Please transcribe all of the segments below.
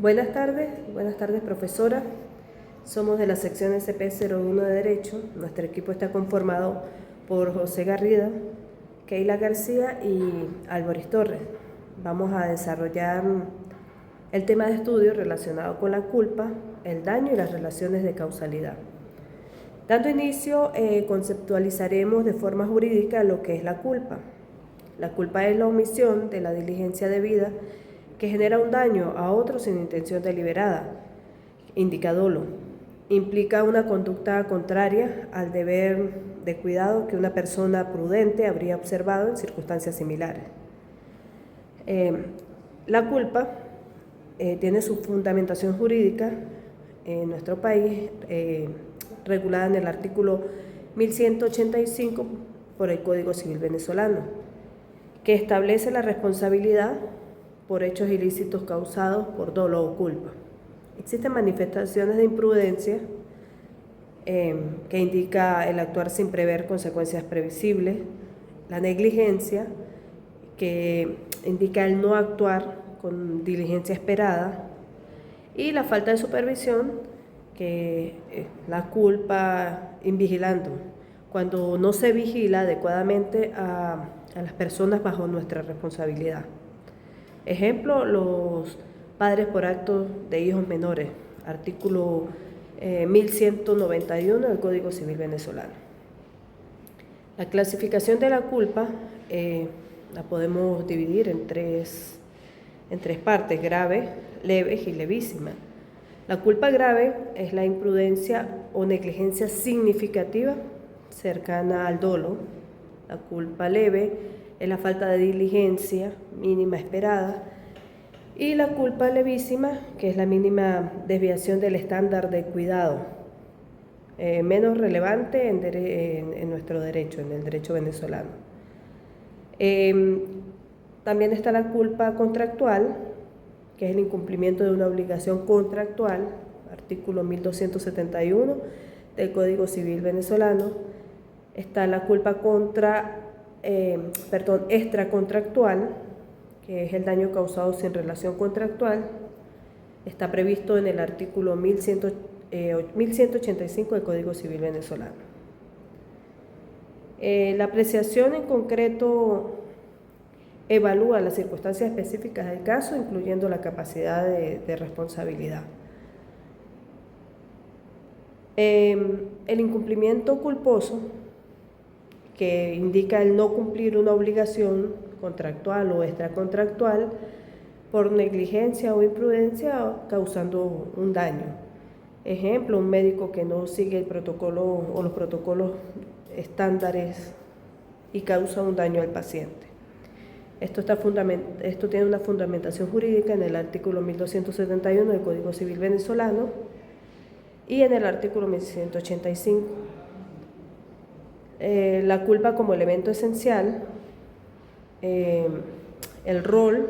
Buenas tardes profesora. Somos de la sección SP01 de Derecho. Nuestro equipo está conformado por José Garrida, Keila García y Álvarez Torres. Vamos a desarrollar el tema de estudio relacionado con la culpa, el daño y las relaciones de causalidad. Dando inicio, conceptualizaremos de forma jurídica lo que es la culpa. La culpa es la omisión de la diligencia debida que genera un daño a otro sin intención deliberada, indica dolo. Implica una conducta contraria al deber de cuidado que una persona prudente habría observado en circunstancias similares. La culpa tiene su fundamentación jurídica en nuestro país, regulada en el artículo 1185 por el Código Civil venezolano, que establece la responsabilidad por hechos ilícitos causados por dolo o culpa. Existen manifestaciones de imprudencia que indica el actuar sin prever consecuencias previsibles, la negligencia, que indica el no actuar con diligencia esperada, y la falta de supervisión, que la culpa invigilando, cuando no se vigila adecuadamente a las personas bajo nuestra responsabilidad. Ejemplo, los padres por actos de hijos menores, artículo 1191 del Código Civil venezolano. La clasificación de la culpa la podemos dividir en tres partes: grave, leves y levísima. La culpa grave es la imprudencia o negligencia significativa cercana al dolo. La culpa leve es la falta de diligencia mínima esperada, y la culpa levísima, que es la mínima desviación del estándar de cuidado, menos relevante en nuestro derecho, en el derecho venezolano. También está la culpa contractual, que es el incumplimiento de una obligación contractual, artículo 1271 del Código Civil venezolano. Está la culpa extracontractual, que es el daño causado sin relación contractual. Está previsto en el artículo 1185 del Código Civil venezolano. La apreciación en concreto evalúa las circunstancias específicas del caso, incluyendo la capacidad de responsabilidad. El incumplimiento culposo, que indica el no cumplir una obligación contractual o extracontractual por negligencia o imprudencia, causando un daño. Ejemplo, un médico que no sigue el protocolo o los protocolos estándares y causa un daño al paciente. Esto tiene una fundamentación jurídica en el artículo 1271 del Código Civil venezolano y en el artículo 1185. La culpa como elemento esencial, el rol,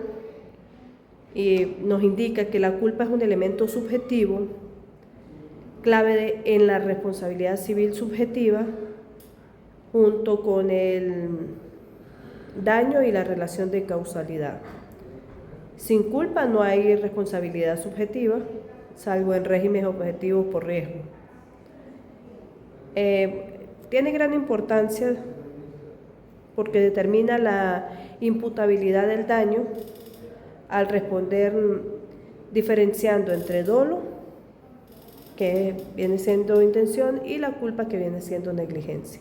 y nos indica que la culpa es un elemento subjetivo clave en la responsabilidad civil subjetiva, junto con el daño y la relación de causalidad. Sin culpa no hay responsabilidad subjetiva, salvo en regímenes objetivos por riesgo. Tiene gran importancia porque determina la imputabilidad del daño al responder diferenciando entre dolo, que viene siendo intención, y la culpa, que viene siendo negligencia.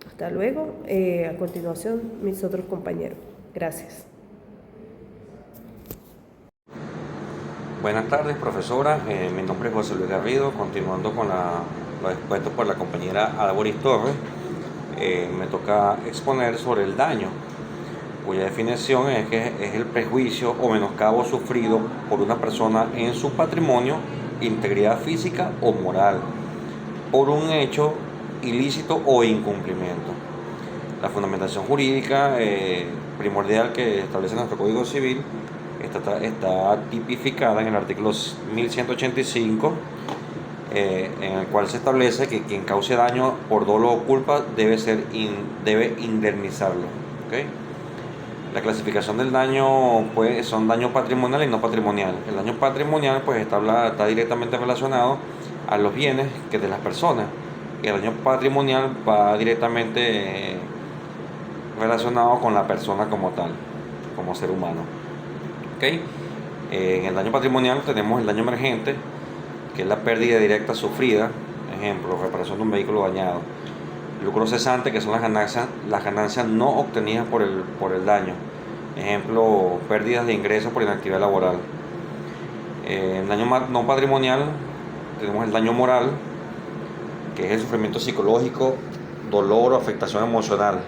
Hasta luego. A continuación, mis otros compañeros. Gracias. Buenas tardes, profesora. Mi nombre es José Luis Garrido. Continuando con lo expuesto por la compañera Álvarez Torres, me toca exponer sobre el daño, cuya definición es que es el prejuicio o menoscabo sufrido por una persona en su patrimonio, integridad física o moral, por un hecho ilícito o incumplimiento. La fundamentación jurídica primordial que establece nuestro Código Civil está tipificada en el artículo 1185, en el cual se establece que quien cause daño por dolo o culpa debe indemnizarlo. ¿Okay? La clasificación del daño pues, son daño patrimonial y no patrimonial. El daño patrimonial pues, está directamente relacionado a los bienes que de las personas. Y el daño patrimonial va directamente relacionado con la persona como tal, como ser humano. ¿Okay? En el daño patrimonial tenemos el daño emergente, que es la pérdida directa sufrida, ejemplo, reparación de un vehículo dañado. Lucro cesante, que son las ganancias no obtenidas por el daño, ejemplo, pérdidas de ingresos por inactividad laboral. El daño no patrimonial, tenemos el daño moral, que es el sufrimiento psicológico, dolor o afectación emocional.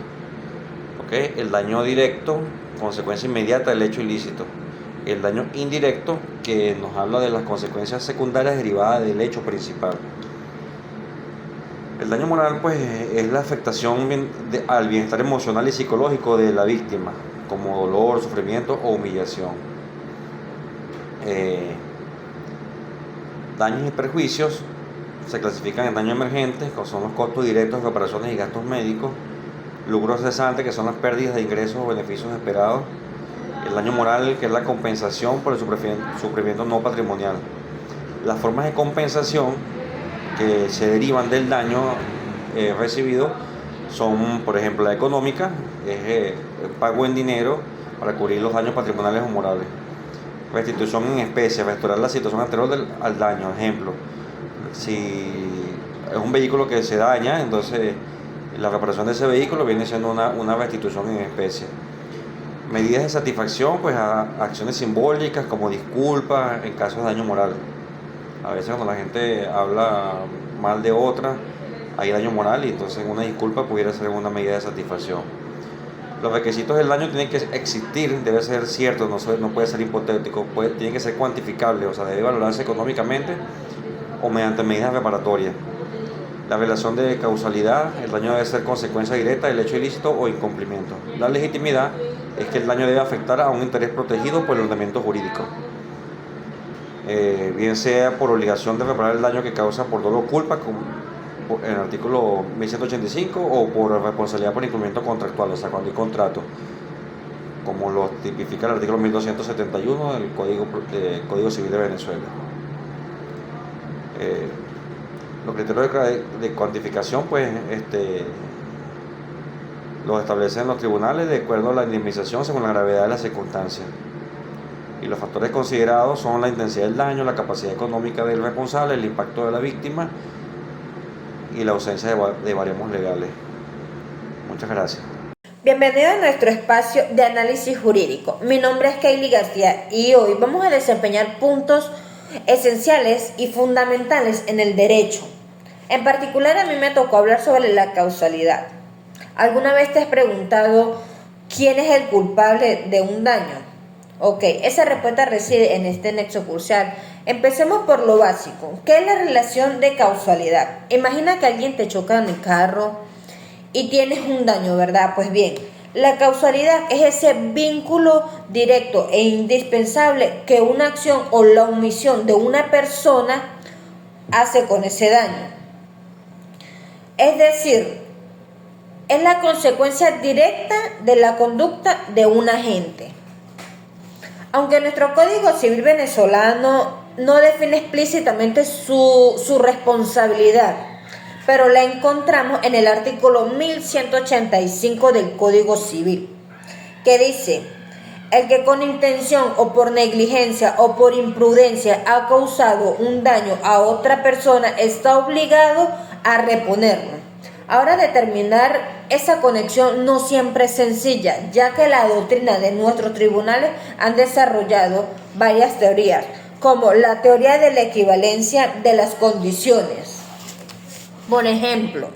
¿Okay? El daño directo, consecuencia inmediata del hecho ilícito. El daño indirecto, que nos habla de las consecuencias secundarias derivadas del hecho principal. El daño moral pues es la afectación al bienestar emocional y psicológico de la víctima, como dolor, sufrimiento o humillación. Daños y perjuicios se clasifican en daño emergente, que son los costos directos de operaciones y gastos médicos. Lucro cesante, que son las pérdidas de ingresos o beneficios esperados. El daño moral, que es la compensación por el sufrimiento no patrimonial. Las formas de compensación que se derivan del daño recibido son, por ejemplo, la económica, es el pago en dinero para cubrir los daños patrimoniales o morales. Restitución en especie, restaurar la situación anterior al daño. Ejemplo, si es un vehículo que se daña, entonces la reparación de ese vehículo viene siendo una restitución en especie. Medidas de satisfacción, pues acciones simbólicas como disculpas en caso de daño moral. A veces cuando la gente habla mal de otra, hay daño moral y entonces una disculpa pudiera ser una medida de satisfacción. Los requisitos del daño tienen que existir, debe ser cierto, no puede ser hipotético, tiene que ser cuantificable, o sea, debe valorarse económicamente o mediante medidas reparatorias. La relación de causalidad, el daño debe ser consecuencia directa del hecho ilícito o incumplimiento. La legitimidad es que el daño debe afectar a un interés protegido por el ordenamiento jurídico. Bien sea por obligación de reparar el daño que causa por dolo o culpa, en el artículo 1185, o por responsabilidad por incumplimiento contractual, o sea, cuando hay contrato, como lo tipifica el artículo 1271 del Código Civil de Venezuela. Los criterios de cuantificación, pues, los establecen los tribunales de acuerdo a la indemnización según la gravedad de las circunstancias. Y los factores considerados son la intensidad del daño, la capacidad económica del responsable, el impacto de la víctima y la ausencia de baremos legales. Muchas gracias. Bienvenido a nuestro espacio de análisis jurídico. Mi nombre es Kaylee García y hoy vamos a desempeñar puntos esenciales y fundamentales en el derecho. En particular, a mí me tocó hablar sobre la causalidad. ¿Alguna vez te has preguntado quién es el culpable de un daño? Ok, esa respuesta reside en este nexo crucial. Empecemos por lo básico. ¿Qué es la relación de causalidad? Imagina que alguien te choca en el carro y tienes un daño, ¿verdad? Pues bien, la causalidad es ese vínculo directo e indispensable que una acción o la omisión de una persona hace con ese daño. Es decir, es la consecuencia directa de la conducta de un agente. Aunque nuestro Código Civil venezolano no define explícitamente su responsabilidad, pero la encontramos en el artículo 1185 del Código Civil, que dice: el que con intención o por negligencia o por imprudencia ha causado un daño a otra persona está obligado a reponerlo. Ahora, determinar esa conexión no siempre es sencilla, ya que la doctrina de nuestros tribunales han desarrollado varias teorías, como la teoría de la equivalencia de las condiciones. Por ejemplo,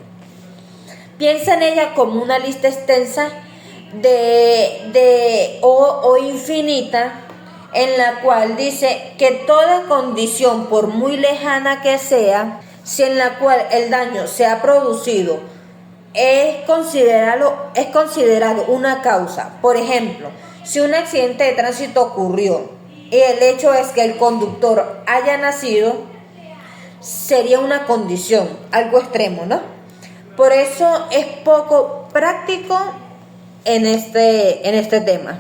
piensa en ella como una lista extensa o infinita, en la cual dice que toda condición, por muy lejana que sea, si en la cual el daño se ha producido, es considerado una causa. Por ejemplo, si un accidente de tránsito ocurrió y el hecho es que el conductor haya nacido, sería una condición, algo extremo, ¿no? Por eso es poco práctico en este tema.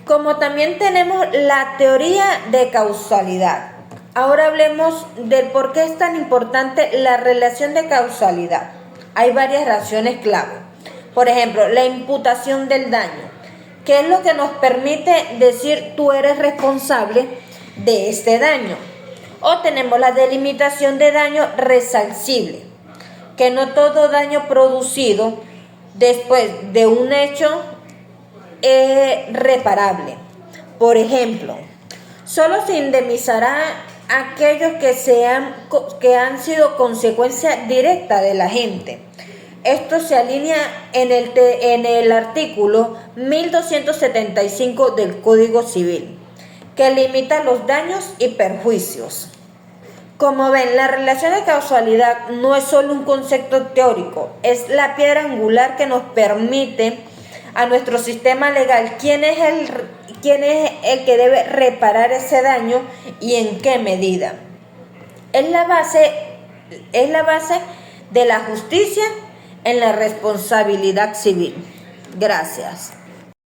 Como también tenemos la teoría de causalidad. Ahora hablemos del por qué es tan importante la relación de causalidad. Hay varias razones clave. Por ejemplo, la imputación del daño, que es lo que nos permite decir tú eres responsable de este daño. O tenemos la delimitación de daño resarcible, que no todo daño producido después de un hecho es reparable. Por ejemplo, solo se indemnizará aquellos que han sido consecuencia directa de la gente. Esto se alinea en el artículo 1275 del Código Civil, que limita los daños y perjuicios. Como ven, la relación de causalidad no es solo un concepto teórico, es la piedra angular que nos permite a nuestro sistema legal quién es el que debe reparar ese daño y en qué medida. Es la base de la justicia en la responsabilidad civil. Gracias.